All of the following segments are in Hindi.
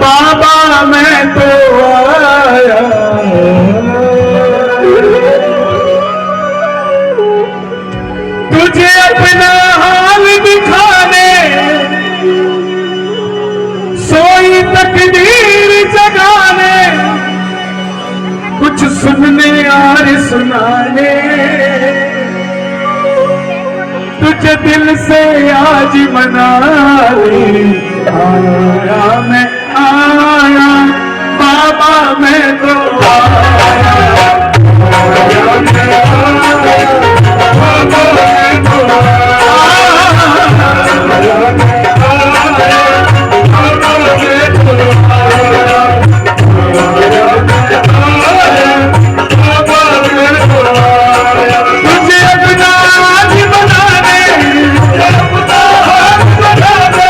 बाबा मैं तो आया तुझे अपना हाल दिखाने, सोई तकदीर जगाने, कुछ सुनने और सुनाने, तुझे दिल से आज मना ले। आया मैं आया बाबा मैं तो आया, आया मैं आया बाबा मैं तो आया, आया मैं आया बाबा मैं तो आया, आया मैं आया बाबा मैं तो आया। तुझे अपना आज बनाने, अपना हाथ बनाने।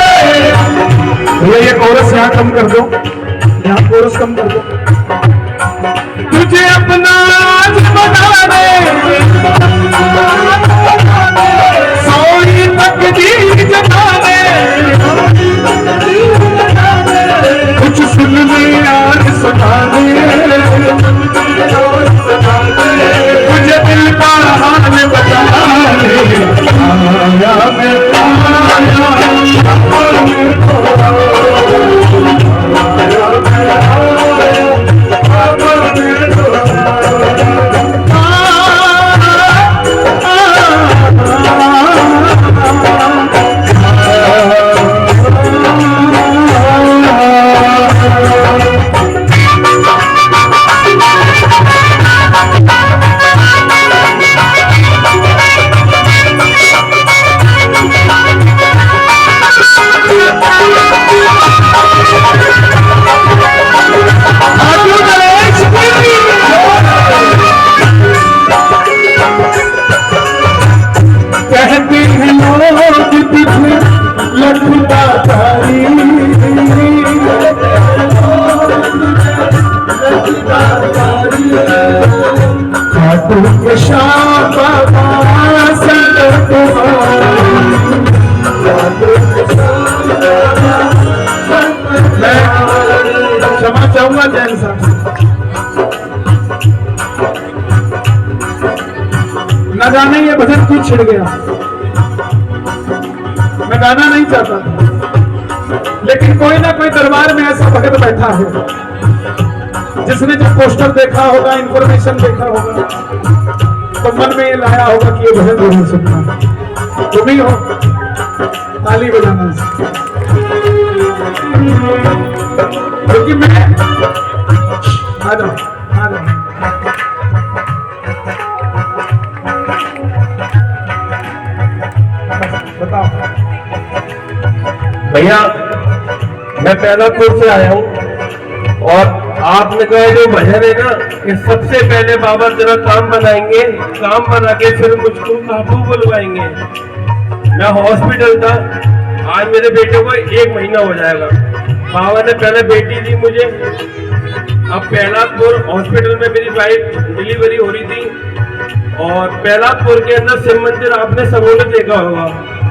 ये कोरस यहाँ कम कर दो, यहाँ कोरस कम कर दो। तुझे अपना आज बनाने, सोई तकदीर जगाने, कुछ सुनने और सुनाने, तुझे दिल का हाल बताने। आया मैं आया क्षमा चाहूंगा जैन साहब, न जाने ये भजन क्यों छिड़ गया। मैं गाना नहीं चाहता था, लेकिन कोई ना कोई दरबार में ऐसा भगत बैठा है जिसने जब पोस्टर देखा होगा, इंफॉर्मेशन देखा होगा, तो मन में ये लाया होगा कि ये भजन जरूर सुनना। तुम ही हो, ताली बजाना। क्योंकि मैं आ जाओ आ जाओ, बताओ भैया। मैं पैलापुर से आया हूँ और आपने कहा जो भजन है ना कि सबसे पहले बाबा तेरा काम बनाएंगे, काम बना के फिर मुझको काबू बुलवाएंगे। मैं हॉस्पिटल था, आज मेरे बेटे को 1 महीना हो जाएगा। बाबा ने पहले बेटी दी मुझे, अब पैलापुर हॉस्पिटल में मेरी वाइफ डिलीवरी हो रही थी और पैलापुर के अंदर शिव मंदिर आपने सबों ने देखा होगा,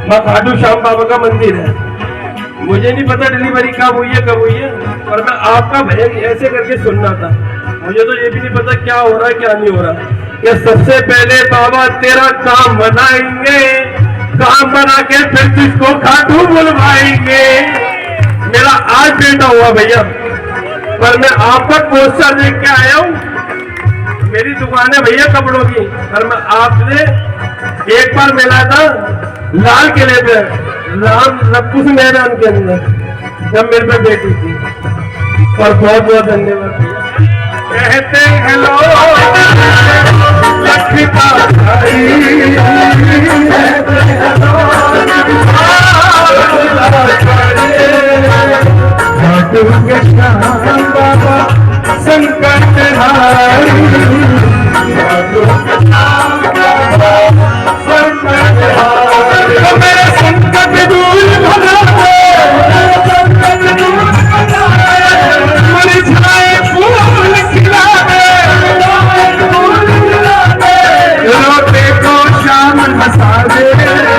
माँ खाटू श्याम बाबा का मंदिर है। मुझे नहीं पता डिलीवरी कब हुई है कब हुई है, पर मैं आपका भजन ऐसे करके सुनना था। मुझे तो ये भी नहीं पता क्या हो रहा है क्या नहीं हो रहा। कि सबसे पहले बाबा तेरा काम बनाएंगे, काम बना के फिर तुझको खाटू बुलवाएंगे। मेरा आज बेटा हुआ भैया, पर मैं आपका पोस्टर देख के आया हूँ। मेरी दुकान है भैया कपड़ों की, पर मैं आपसे एक बार मिला था लाल किले पे, राम रकुश मैदान के अंदर, जब मेरे पे बेटी थी। और बहुत बहुत धन्यवाद भैया। कहते हैं लोग लक्ष्मी बाबा संकट हारी, मेरे संकट दूर भगा मुरझाए फूल खिला दे, रोते को शाम हंसा दे।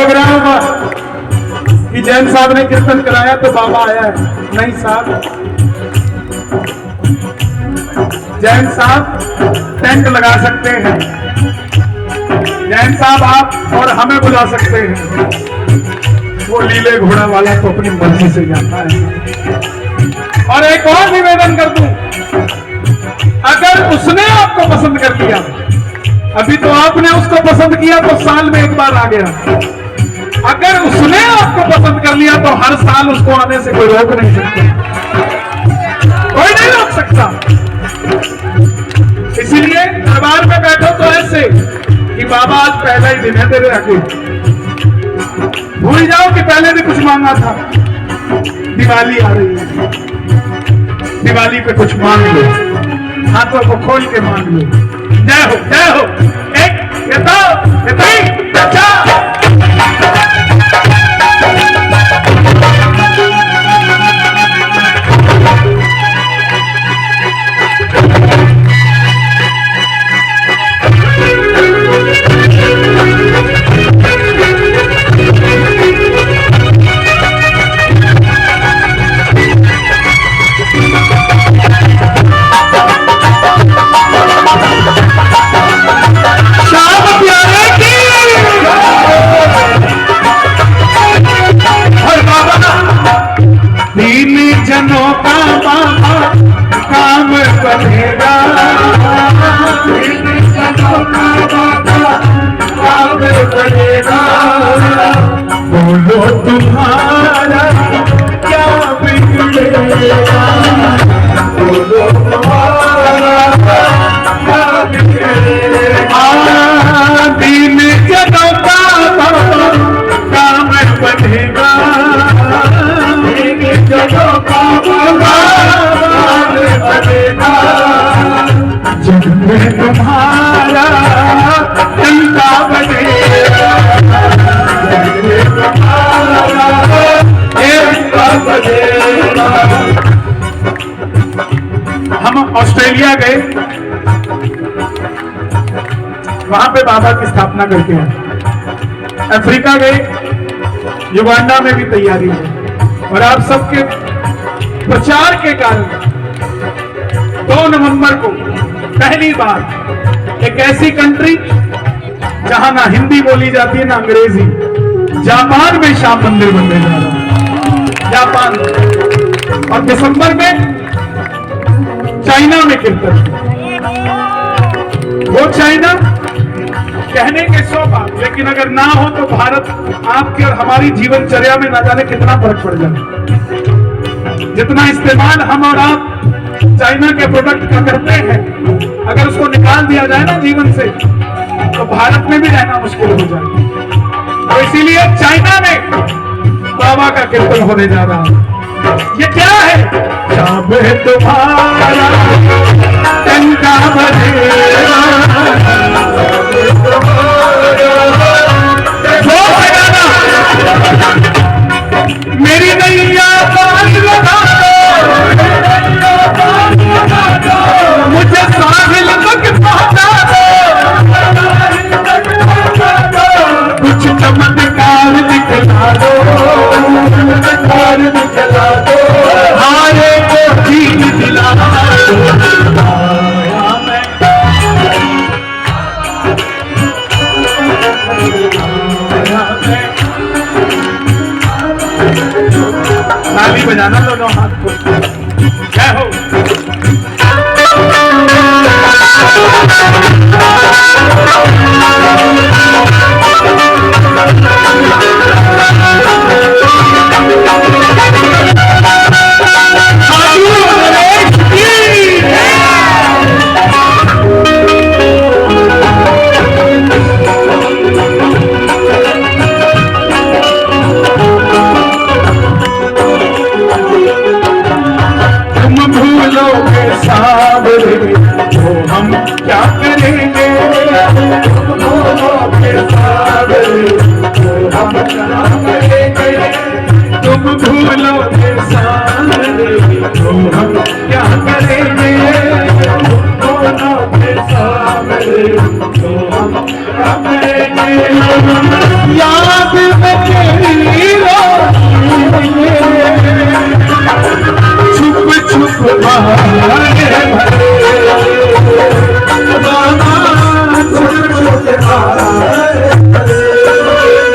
लग रहा होगा कि जैन साहब ने कीर्तन कराया तो बाबा आया है। नहीं साहब, जैन साहब टेंट लगा सकते हैं, जैन साहब आप और हमें बुला सकते हैं, वो लीले घोड़ा वाला तो अपनी मर्जी से जाता है। और एक और निवेदन कर दूं, अगर उसने आपको पसंद कर लिया, अभी तो आपने उसको पसंद किया तो साल में एक बार आ गया, अगर उसने आपको पसंद कर लिया तो हर साल उसको आने से कोई रोक नहीं सकता, कोई नहीं रोक सकता। इसीलिए दरबार में बैठो तो ऐसे कि बाबा आज पहला ही दिन है तेरे आके, भूल जाओ कि पहले भी कुछ मांगा था। दिवाली आ रही है, दिवाली पे कुछ मांग लो, हाथों को खोल के मांग लो। जय हो, जय हो। एक ये दो, ये तीन, ये चार। जनों का बाबा काम करेगा, जनों का बाबा काम करेगा। बोलो तुम्हारा क्या बिगड़ेगा, बोलो तुम्हारा क्या बिगड़ेगा। दीन जनों का बाबा काम बनेगा, जनों का जग में तुम्हारा चंदा बनेगा, जग में तुम्हारा चंदा बनेगा। हम ऑस्ट्रेलिया गए, वहां पे बाबा की स्थापना करके आए। अफ्रीका गए, युगांडा में भी तैयारी है। और आप सबके प्रचार के कारण 2 नवंबर को पहली बार एक ऐसी कंट्री जहां ना हिंदी बोली जाती है ना अंग्रेजी, जापान में श्याम मंदिर बनने जा रहा है, जापान। और दिसंबर में चाइना में कीर्तन। वो चाइना कहने के 100 बात, लेकिन अगर ना हो तो भारत आपके और हमारी जीवनचर्या में ना जाने कितना फर्क पड़ जाए। जितना इस्तेमाल हम और आप चाइना के प्रोडक्ट का करते हैं, अगर उसको निकाल दिया जाए ना जीवन से, तो भारत में भी रहना मुश्किल हो जाए। तो इसीलिए चाइना में बाबा का कीर्तन होने जा रहा है। ये क्या है? चाबे तुम्हारा टंका बजेगा, मेरी नैया पार लगा दो, मुझे साहिल तक पहुंचा दो, कुछ चमत्कार दिखला दो, चमत्कार दिखला दो, हारे को जीत दिला दो। ताली बजाना दोनों हाथ को। जय हो। याद में तेरी छुप छुप भागे भरे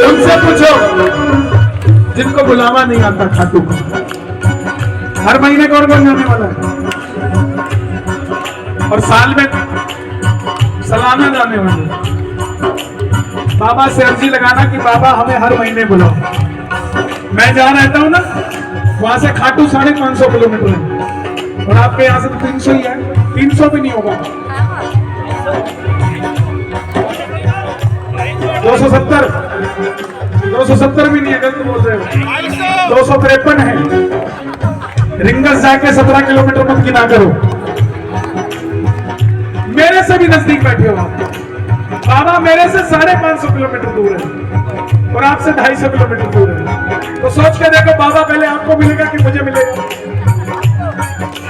उनसे पूछो जिनको बुलावा नहीं आता खाटू को, हर महीने कौन कौन जाने वाला है? और साल में सालाना जाने वाले। बाबा से अर्जी लगाना कि बाबा हमें हर महीने बुलाओ। मैं जहाँ रहता हूँ ना, वहां से खाटू 550 किलोमीटर है और आपके यहाँ से तो 300 ही है। 300 भी नहीं होगा, 270 भी नहीं है, गलत बोल रहे हो। 253 है। रिंगस जाके 17 किलोमीटर मत गिना करो, मेरे से भी नजदीक बैठे हो आप। बाबा मेरे से 550 किलोमीटर दूर है और आपसे 250 किलोमीटर दूर है। तो सोच के देखो, बाबा पहले आपको मिलेगा कि मुझे मिलेगा?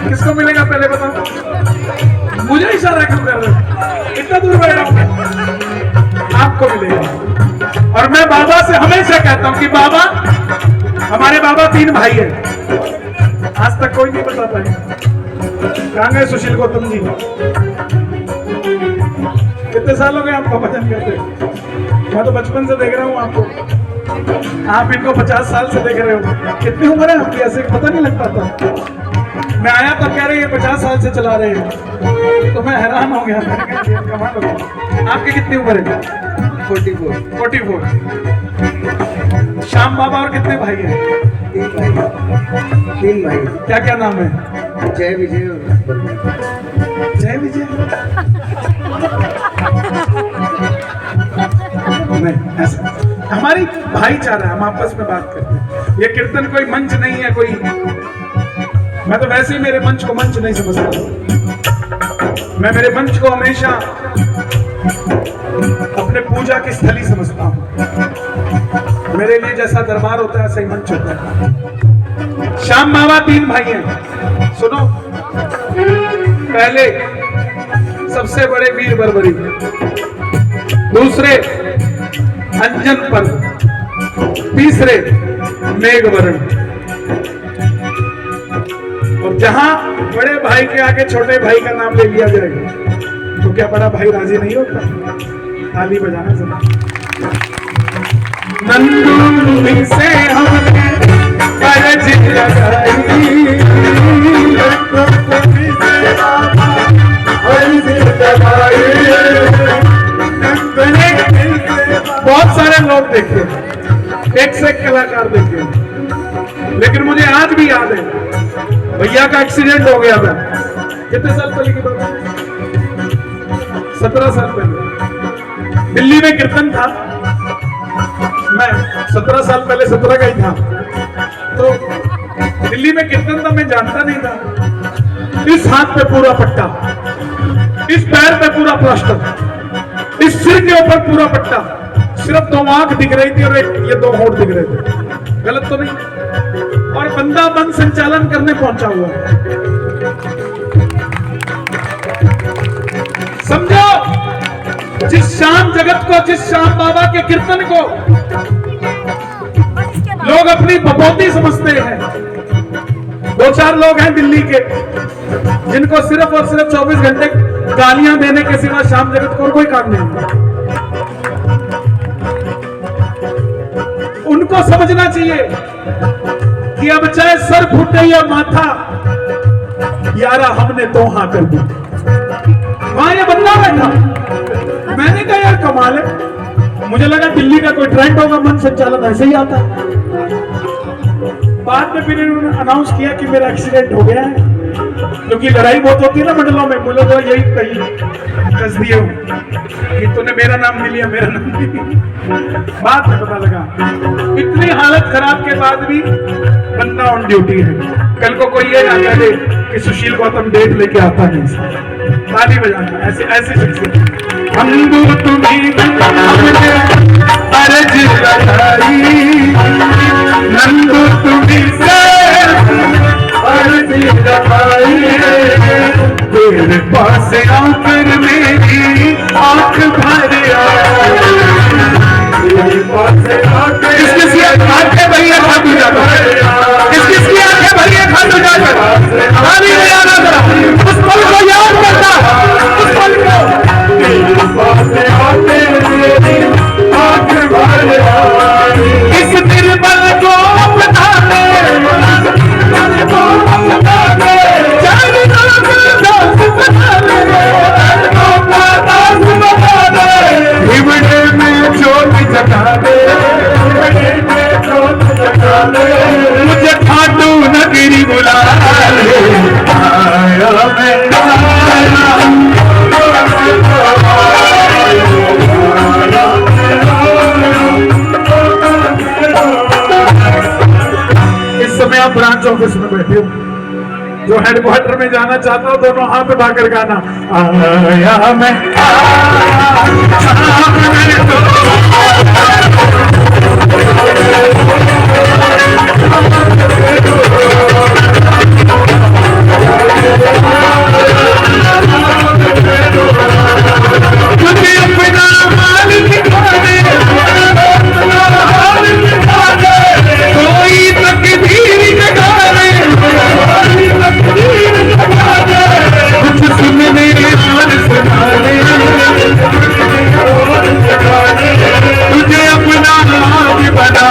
किसको मिलेगा पहले बताओ? मुझे इशारा क्यों कर रहे हो? इतना दूर बैठा हूं, आपको मिलेगा। और मैं बाबा से हमेशा कहता हूं कि बाबा, हमारे बाबा 3 भाई है, आज तक कोई नहीं बता पाए। कहां गए सुशील गौतम जी? कितने साल हो गए आपको भजन करते? मैं तो बचपन से देख रहा हूँ आपको, आप इनको 50 साल से देख रहे हो। कितनी उम्र है आपकी? ऐसे पता नहीं लग पाता। मैं आया तब कह रहे हैं 50 साल से चला रहे हैं, तो मैं हैरान हो गया। कमाल हो गया। आपकी कितनी उम्र है? 44। श्याम बाबा और कितने भाई हैं? 3 भाई। क्या क्या नाम है? जय विजय। जय विजय नहीं, ऐसा हमारी भाईचारा है, हम आपस में बात करते हैं। ये कीर्तन कोई मंच नहीं है, कोई, मैं तो वैसे ही मेरे मंच को मंच नहीं समझता। मैं मेरे मंच को हमेशा अपने पूजा की स्थली समझता हूं। मेरे लिए जैसा दरबार होता है ऐसा ही मंच होता है। श्याम बाबा 3 भाई हैं, सुनो। पहले सबसे बड़े वीर बरबरी, दूसरे अंजन पर, तीसरे मेघवरण। और जहां बड़े भाई के आगे छोटे भाई का नाम ले लिया जाएगा तो क्या बड़ा भाई राजी नहीं होता? ताली बजाना जरा। नंदू से हमने अर्ज लगाई, बहुत सारे लोग देखे, एक से एक कलाकार देखे, लेकिन मुझे आज भी याद है भैया का एक्सीडेंट हो गया था। कितने साल पहले की बात है? 17 साल पहले दिल्ली में कीर्तन था। मैं 17 साल पहले 17 का ही था, तो दिल्ली में कीर्तन था, मैं जानता नहीं था। इस हाथ पे पूरा पट्टा, इस पैर पे पूरा प्लास्टर, इस सिर के ऊपर पूरा पट्टा, सिर्फ 2 आंख दिख रही थी और ये 2 होंठ दिख रहे थे। गलत तो नहीं? और बंदा मन संचालन करने पहुंचा हुआ है। समझो, जिस श्याम जगत को, जिस श्याम बाबा के कीर्तन को लोग अपनी बपोती समझते हैं, 2-4 लोग हैं दिल्ली के जिनको सिर्फ और सिर्फ 24 घंटे गालियां देने के सिवा श्याम जगत को और कोई काम नहीं। उनको समझना चाहिए कि अब चाहे सर फूटे या माथा, यारा हमने तो हाँ कर दी। वहां ये बंदा बैठा, मैंने कहा यार कमाल है, मुझे लगा दिल्ली का कोई ट्रेंड होगा, मन संचालन ऐसे ही आता है। बाद में फिर इन्होंने अनाउंस किया कि मेरा एक्सीडेंट हो गया है, क्योंकि लड़ाई बहुत होती है ना मंडलों में। बोलो तो यही कही कस दिए हो कि तूने मेरा नाम नहीं लिया, मेरा नाम नहीं लिया। बाद में पता लगा, इतनी हालत खराब के बाद भी बंदा ऑन ड्यूटी है। कल को कोई ये ना कहे कि सुशील गौतम डेट लेके आता नहीं। ताली बजाना, ऐसे ऐसे शख्सियत। हम तुम्हें हमने अर्ज लगाई, नंदू तुम्हें से अर्ज लगाई, तेरे पास आकर मेरी आंख भर आई। ज्योत जगा दे, नगरी में ज्योत जगा दे, मुझे खाटू नगरी बुला ले, आया मैं इस समय आप ब्रांच ऑफिस में बैठे हो, जो हेडक्वार्टर में जाना चाहता हो दोनों हाथ उठाकर गाना, आया मैं मुझे अपना हाल दिखा दे, कोई तकदीर जगा दे, कुछ सुनने और सुना दे, तुझे अपना हाथ बना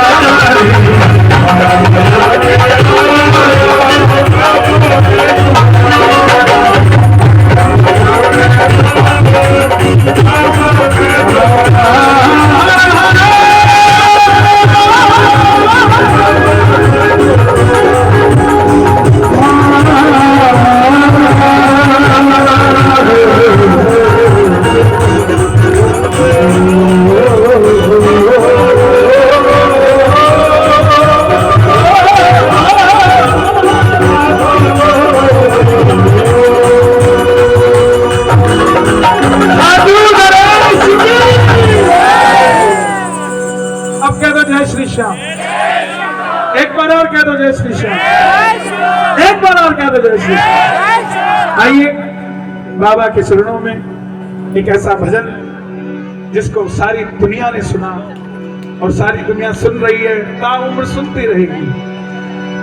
एक बार और कह दो जय श्री श्याम, एक बार और कह दो जय श्री श्याम। आइए बाबा के चरणों में एक ऐसा भजन जिसको सारी दुनिया ने सुना और सारी दुनिया सुन रही है, ताउम्र सुनती रहेगी।